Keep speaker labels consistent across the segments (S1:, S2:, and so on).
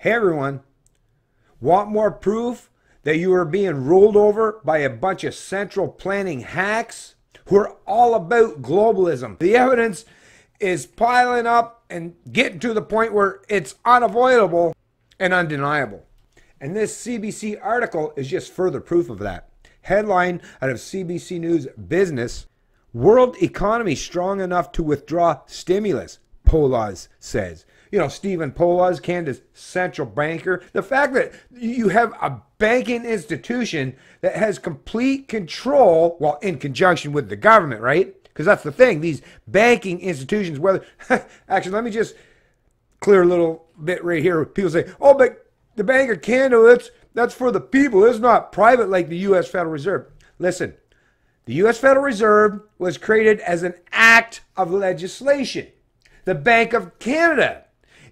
S1: Hey everyone, want more proof that you are being ruled over by a bunch of central planning hacks who are all about globalism? The evidence is piling up and getting to the point where it's unavoidable and undeniable. And this CBC article is just further proof of that. Headline out of CBC News Business: World economy strong enough to withdraw stimulus, Polaz says. You know, Stephen Polaz, Canada's central banker. The fact that you have a banking institution that has complete control, well, in conjunction with the government, right? Because that's the thing, these banking institutions, whether, actually, let me just clear a little bit right here. People say, oh, but the Bank of Canada, that's for the people. It's not private like the U.S. Federal Reserve. Listen, the U.S. Federal Reserve was created as an act of legislation. The Bank of Canada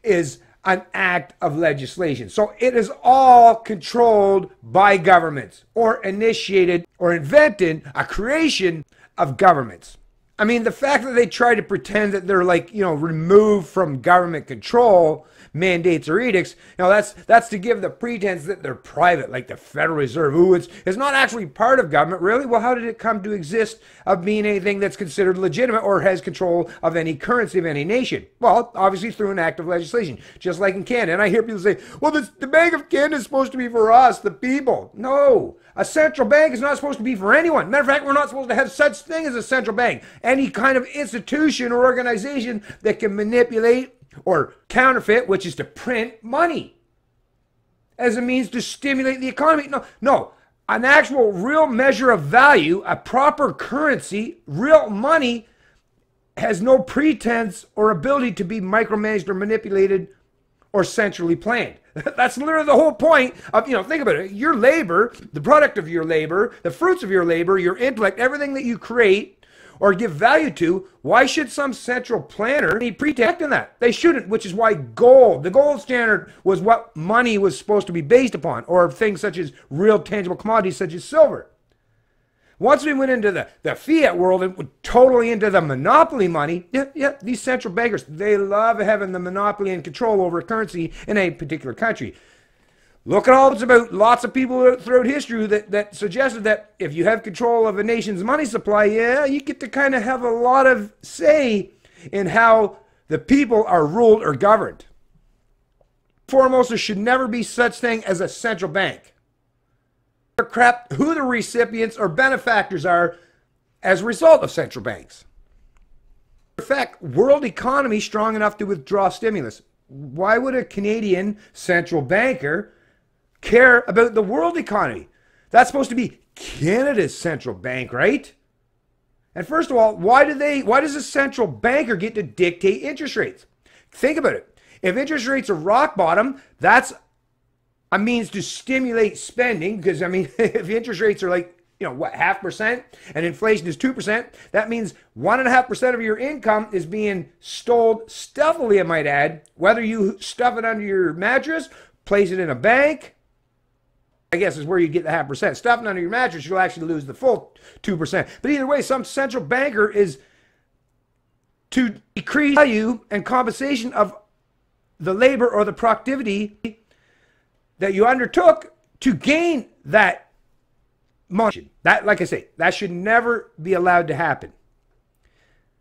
S1: is an act of legislation. So it is all controlled by governments, or initiated or invented a creation of governments. I mean, the fact that they try to pretend that they're like, you know, removed from government control, mandates or edicts, you know, that's to give the pretense that they're private, like the Federal Reserve. Ooh, it's not actually part of government, really. Well, how did it come to exist of being anything that's considered legitimate or has control of any currency of any nation? Well, obviously through an act of legislation, just like in Canada. And I hear people say, well, the Bank of Canada is supposed to be for us, the people. No, a central bank is not supposed to be for anyone. Matter of fact, we're not supposed to have such thing as a central bank. Any kind of institution or organization that can manipulate or counterfeit, which is to print money as a means to stimulate the economy. No, an actual real measure of value, a proper currency, real money, has no pretense or ability to be micromanaged or manipulated or centrally planned. That's literally the whole point of, you know, think about it. Your labor, the product of your labor, the fruits of your labor, your intellect, everything that you create or give value to, why should some central planner be protecting that? They shouldn't, which is why gold, the gold standard, was what money was supposed to be based upon, or things such as real tangible commodities such as silver. Once we went into the fiat world and totally into the monopoly money, these central bankers, they love having the monopoly and control over currency in a particular country. Look at all it's about. Lots of people throughout history that suggested that if you have control of a nation's money supply, you get to kind of have a lot of say in how the people are ruled or governed. Foremost, there should never be such thing as a central bank. Crap, who the recipients or benefactors are as a result of central banks. In fact, world economy strong enough to withdraw stimulus. Why would a Canadian central banker care about the world economy? That's supposed to be Canada's central bank, right? And first of all, why does a central banker get to dictate interest rates? Think about it. If interest rates are rock bottom, that's a means to stimulate spending, because I mean, if interest rates are like, you know, what, 0.5% and inflation is 2%, that means 1.5% of your income is being stole stealthily, I might add, whether you stuff it under your mattress, place it in a bank, I guess is where you get the 0.5%. Stuffing under your mattress, you'll actually lose the full 2%. But either way, some central banker is to decrease value and compensation of the labor or the productivity that you undertook to gain that money. That, like I say, that should never be allowed to happen.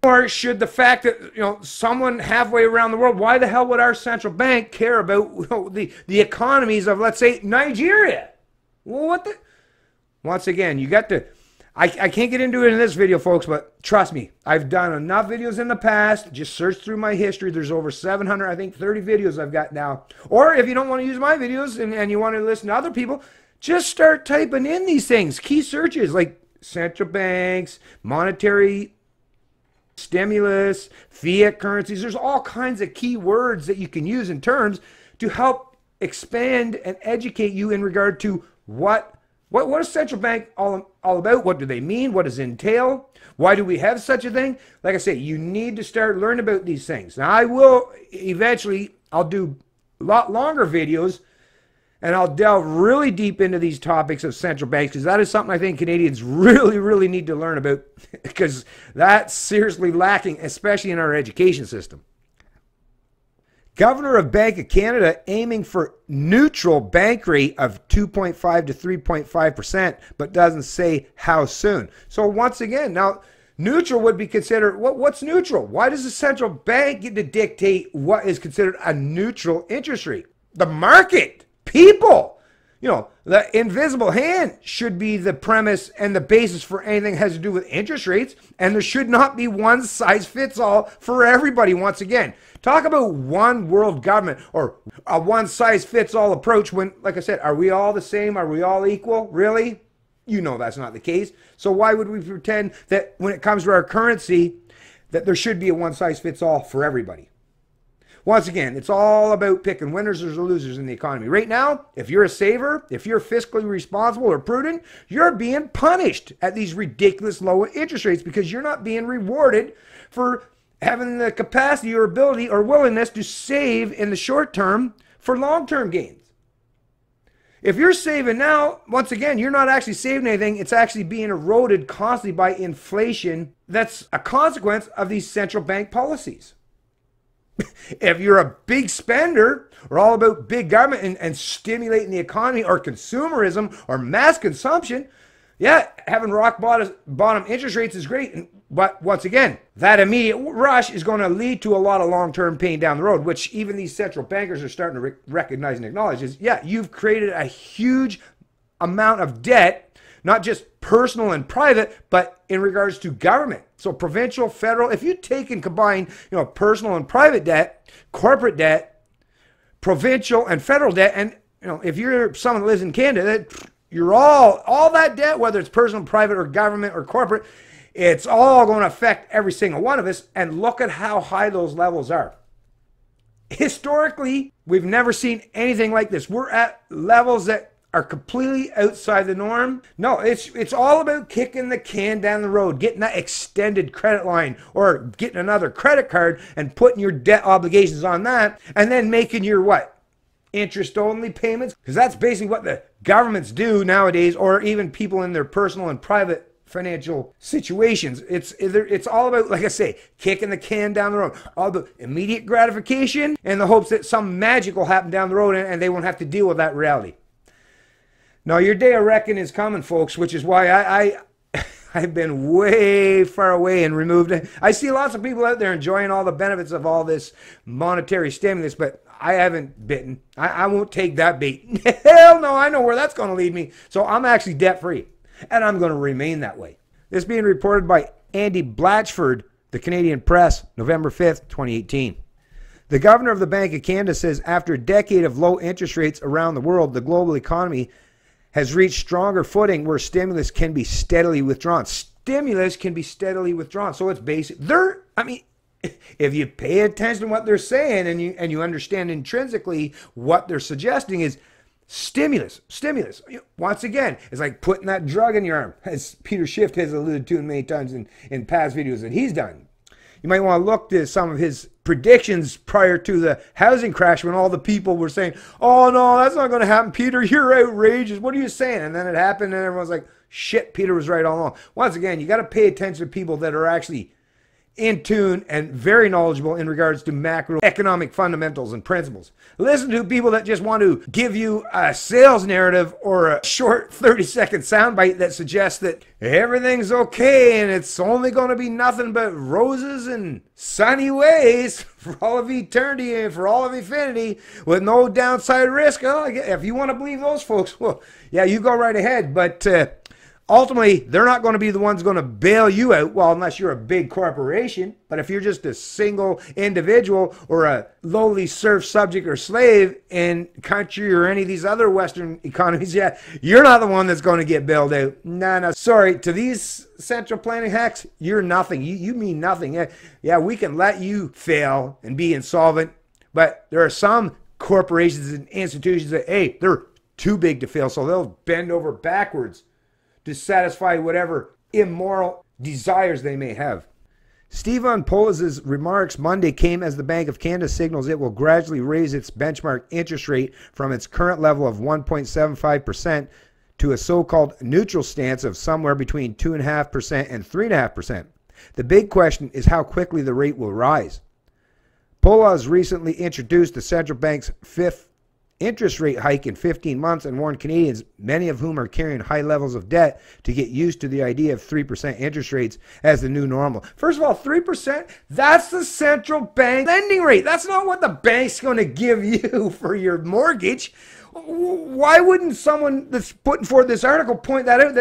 S1: Or should the fact that, you know, someone halfway around the world, why the hell would our central bank care about, you know, the economies of, let's say, Nigeria? Well, what the? Once again, you got to, I can't get into it in this video, folks, but trust me, I've done enough videos in the past. Just search through my history. There's over 700, I think 30 videos I've got now. Or if you don't want to use my videos and you want to listen to other people, just start typing in these things. Key searches like central banks, monetary stimulus, fiat currencies. There's all kinds of key words that you can use in terms to help expand and educate you in regard to what is central bank all about? What do they mean? What does it entail? Why do we have such a thing? Like I say, you need to start learning about these things. Now, I will eventually, I'll do a lot longer videos, and I'll delve really deep into these topics of central banks, because that is something I think Canadians really need to learn about, because that's seriously lacking, especially in our education system. Governor of Bank of Canada aiming for neutral bank rate of 2.5 to 3.5%, but doesn't say how soon. So once again, now neutral would be considered, what's neutral? Why does the central bank get to dictate what is considered a neutral interest rate? The market, people. The invisible hand should be the premise and the basis for anything that has to do with interest rates. And there should not be one size fits all for everybody. Once again, talk about one world government or a one size fits all approach when, like I said, are we all the same? Are we all equal? Really? That's not the case. So why would we pretend that when it comes to our currency, that there should be a one size fits all for everybody? Once again, it's all about picking winners or losers in the economy. Right now, if you're a saver, if you're fiscally responsible or prudent, you're being punished at these ridiculous low interest rates because you're not being rewarded for having the capacity or ability or willingness to save in the short term for long-term gains. If you're saving now, once again, you're not actually saving anything. It's actually being eroded constantly by inflation. That's a consequence of these central bank policies. If you're a big spender or all about big government and stimulating the economy or consumerism or mass consumption, yeah, having rock bottom interest rates is great. But once again, that immediate rush is going to lead to a lot of long-term pain down the road, which even these central bankers are starting to recognize and acknowledge is, yeah, you've created a huge amount of debt, not just personal and private, but in regards to government. So provincial, federal, if you take and combine, personal and private debt, corporate debt, provincial and federal debt, and, if you're someone that lives in Canada, you're all that debt, whether it's personal, private, or government or corporate, it's all going to affect every single one of us. And look at how high those levels are. Historically, we've never seen anything like this. We're at levels that are completely outside the norm. No, it's all about kicking the can down the road, getting that extended credit line or getting another credit card and putting your debt obligations on that and then making your what? Interest-only payments? Because that's basically what the governments do nowadays, or even people in their personal and private financial situations. It's all about, like I say, kicking the can down the road. All about immediate gratification and the hopes that some magic will happen down the road and they won't have to deal with that reality. Now, your day of reckoning is coming, folks, which is why I've been way far away and removed. I see lots of people out there enjoying all the benefits of all this monetary stimulus, but I haven't bitten. I won't take that bait. Hell no, I know where that's going to lead me. So I'm actually debt-free, and I'm going to remain that way. This being reported by Andy Blatchford, the Canadian Press, November 5th, 2018. The governor of the Bank of Canada says after a decade of low interest rates around the world, the global economy has reached stronger footing where stimulus can be steadily withdrawn. Stimulus can be steadily withdrawn. So it's basic. If you pay attention to what they're saying and you understand intrinsically what they're suggesting is stimulus. Once again, it's like putting that drug in your arm, as Peter Schiff has alluded to many times in past videos that he's done. You might want to look to some of his predictions prior to the housing crash when all the people were saying, oh, no, that's not going to happen. Peter, you're outrageous. What are you saying? And then it happened and everyone's like, shit, Peter was right all along. Once again, you got to pay attention to people that are actually in tune and very knowledgeable in regards to macroeconomic fundamentals and principles. Listen to people that just want to give you a sales narrative or a short 30-second soundbite that suggests that everything's okay and it's only going to be nothing but roses and sunny ways for all of eternity and for all of infinity with no downside risk. Oh, if you want to believe those folks, well, yeah, you go right ahead. But ultimately, they're not going to be the ones going to bail you out, well, unless you're a big corporation. But if you're just a single individual or a lowly serf subject or slave in country or any of these other Western economies, yeah, you're not the one that's going to get bailed out. No, sorry. To these central planning hacks, you're nothing. You mean nothing. Yeah, we can let you fail and be insolvent, but there are some corporations and institutions that, hey, they're too big to fail, so they'll bend over backwards to satisfy whatever immoral desires they may have. Stephen Polis's remarks Monday came as the Bank of Canada signals it will gradually raise its benchmark interest rate from its current level of 1.75% to a so-called neutral stance of somewhere between 2.5% and 3.5%. The big question is how quickly the rate will rise. Pola has recently introduced the central bank's fifth interest rate hike in 15 months and warned Canadians, many of whom are carrying high levels of debt, to get used to the idea of 3% interest rates as the new normal. First of all, 3%, that's the central bank lending rate. That's not what the bank's going to give you for your mortgage. Why wouldn't someone that's putting forward this article point that out?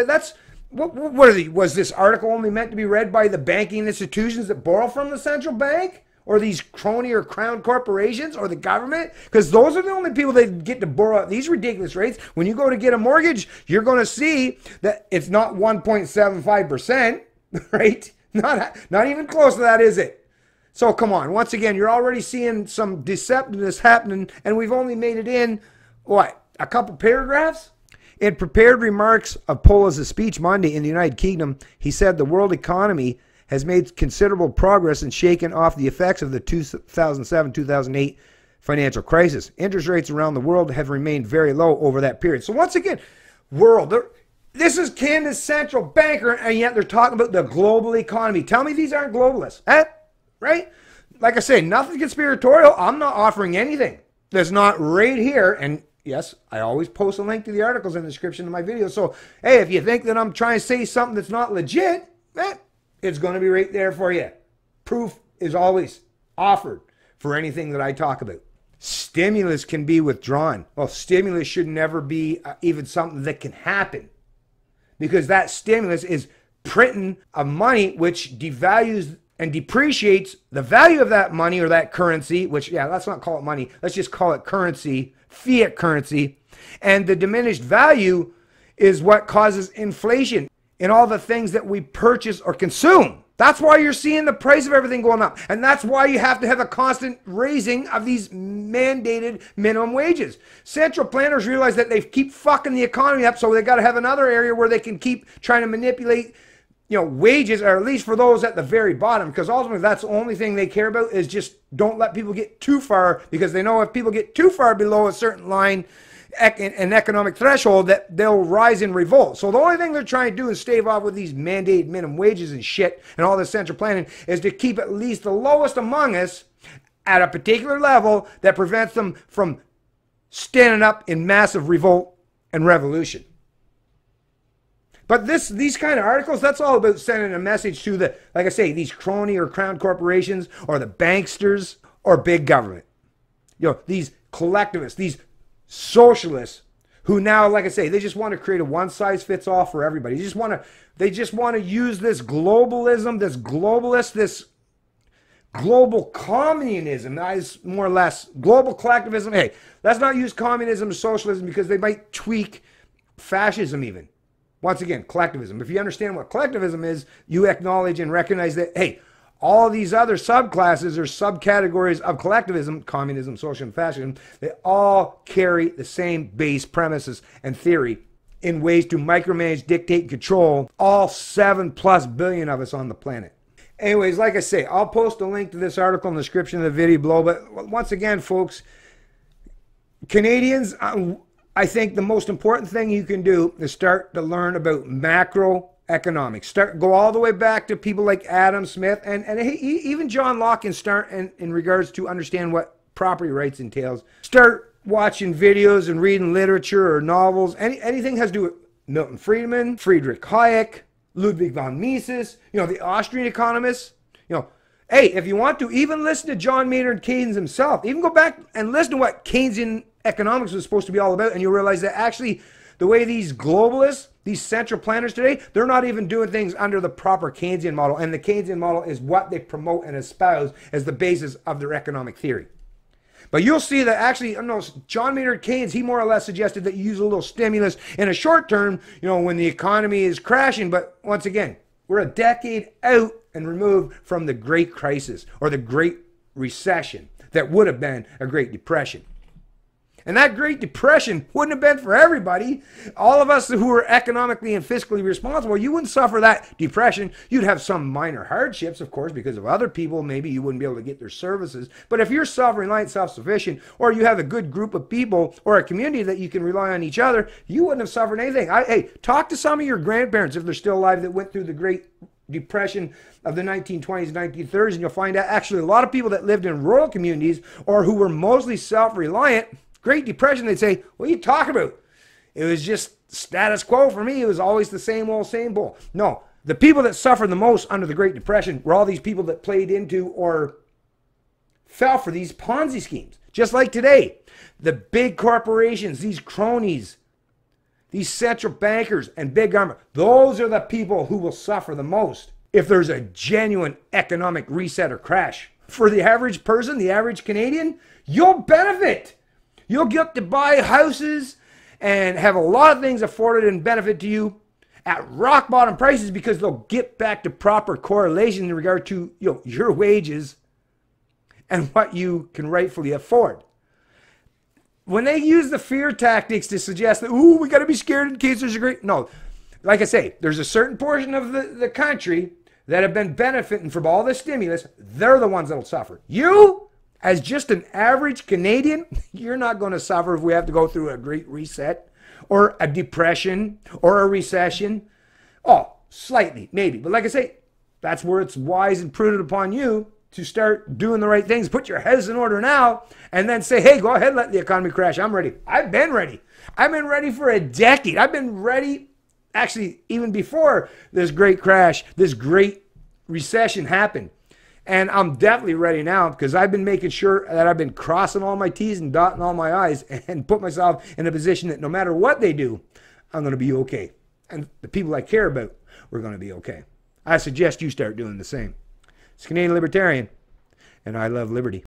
S1: Was this article only meant to be read by the banking institutions that borrow from the central bank? Or these crony or crown corporations or the government? Because those are the only people that get to borrow at these ridiculous rates. When you go to get a mortgage, you're going to see that it's not 1.75%, right? Not even close to that, is it? So come on. Once again, you're already seeing some deceptiveness happening, and we've only made it in, what, a couple paragraphs? In prepared remarks of Pola's speech Monday in the United Kingdom, he said the world economy has made considerable progress in shaking off the effects of the 2007-2008 financial crisis. Interest rates around the world have remained very low over that period. So once again, this is Canada's central banker, and yet they're talking about the global economy. Tell me these aren't globalists, right? Like I say, nothing conspiratorial. I'm not offering anything that's not right here. And yes, I always post a link to the articles in the description of my video. So, hey, if you think that I'm trying to say something that's not legit, it's going to be right there for you. Proof is always offered for anything that I talk about. Stimulus can be withdrawn. Well, stimulus should never be even something that can happen, because that stimulus is printing of money which devalues and depreciates the value of that money or that currency, which, yeah, let's not call it money. Let's just call it currency, fiat currency. And the diminished value is what causes inflation in all the things that we purchase or consume. That's why you're seeing the price of everything going up. And that's why you have to have a constant raising of these mandated minimum wages. Central planners realize that they keep fucking the economy up, so they got to have another area where they can keep trying to manipulate, wages, or at least for those at the very bottom, because ultimately that's the only thing they care about, is just don't let people get too far, because they know if people get too far below a certain line, an economic threshold, that they'll rise in revolt. So the only thing they're trying to do is stave off with these mandated minimum wages and shit and all this central planning is to keep at least the lowest among us at a particular level that prevents them from standing up in massive revolt and revolution. But these kind of articles, that's all about sending a message to the, like I say, these crony or crown corporations or the banksters or big government. These collectivists, these socialists who now, like I say, they just want to create a one-size-fits-all for everybody. They just want to use this globalism, this globalist, this global communism, that is more or less global collectivism. Hey, let's not use communism or socialism, because they might tweak fascism even. Once again, collectivism. If you understand what collectivism is, you acknowledge and recognize that, hey, all these other subclasses or subcategories of collectivism, communism, socialism, fascism, they all carry the same base premises and theory in ways to micromanage, dictate, and control all 7+ billion of us on the planet. Anyways, like I say, I'll post a link to this article in the description of the video below. But once again, folks, Canadians, I think the most important thing you can do is start to learn about macroeconomics. Go all the way back to people like Adam Smith and even John Locke, and start in regards to understand what property rights entails. Start watching videos and reading literature or novels. Anything has to do with Milton Friedman, Friedrich Hayek, Ludwig von Mises, the Austrian economists. Hey, if you want to, even listen to John Maynard Keynes himself. Even go back and listen to what Keynesian economics was supposed to be all about, and you'll realize that actually the way these globalists, these central planners today, they're not even doing things under the proper Keynesian model, and the Keynesian model is what they promote and espouse as the basis of their economic theory. But you'll see that actually, John Maynard Keynes, he more or less suggested that you use a little stimulus in a short term, when the economy is crashing. But once again, we're a decade out and removed from the Great Crisis or the Great Recession that would have been a Great Depression. And that Great Depression wouldn't have been for everybody. All of us who are economically and fiscally responsible, you wouldn't suffer that depression. You'd have some minor hardships, of course, because of other people. Maybe you wouldn't be able to get their services. But if you're self-reliant, self-sufficient, or you have a good group of people or a community that you can rely on each other, you wouldn't have suffered anything. Hey, talk to some of your grandparents, if they're still alive, that went through the Great Depression of the 1920s and 1930s, and you'll find out actually a lot of people that lived in rural communities or who were mostly self-reliant, Great Depression, they'd say, what are you talking about? It was just status quo for me. It was always the same old, same bull. No, the people that suffered the most under the Great Depression were all these people that played into or fell for these Ponzi schemes. Just like today, the big corporations, these cronies, these central bankers and big government, those are the people who will suffer the most if there's a genuine economic reset or crash. For the average person, the average Canadian, you'll benefit. You'll get to buy houses and have a lot of things afforded and benefit to you at rock bottom prices because they'll get back to proper correlation in regard to your wages and what you can rightfully afford. When they use the fear tactics to suggest that, ooh, we got to be scared in case there's a great... No, like I say, there's a certain portion of the country that have been benefiting from all this stimulus. They're the ones that'll suffer. You, as just an average Canadian, you're not going to suffer if we have to go through a great reset or a depression or a recession. Oh, slightly, maybe. But like I say, that's where it's wise and prudent upon you to start doing the right things. Put your heads in order now and then say, hey, go ahead, let the economy crash. I'm ready. I've been ready. I've been ready for a decade. I've been ready, actually, even before this great crash, this great recession happened. And I'm definitely ready now because I've been making sure that I've been crossing all my T's and dotting all my I's and put myself in a position that no matter what they do, I'm going to be okay. And the people I care about, we're going to be okay. I suggest you start doing the same. It's Canadian Libertarian, and I love liberty.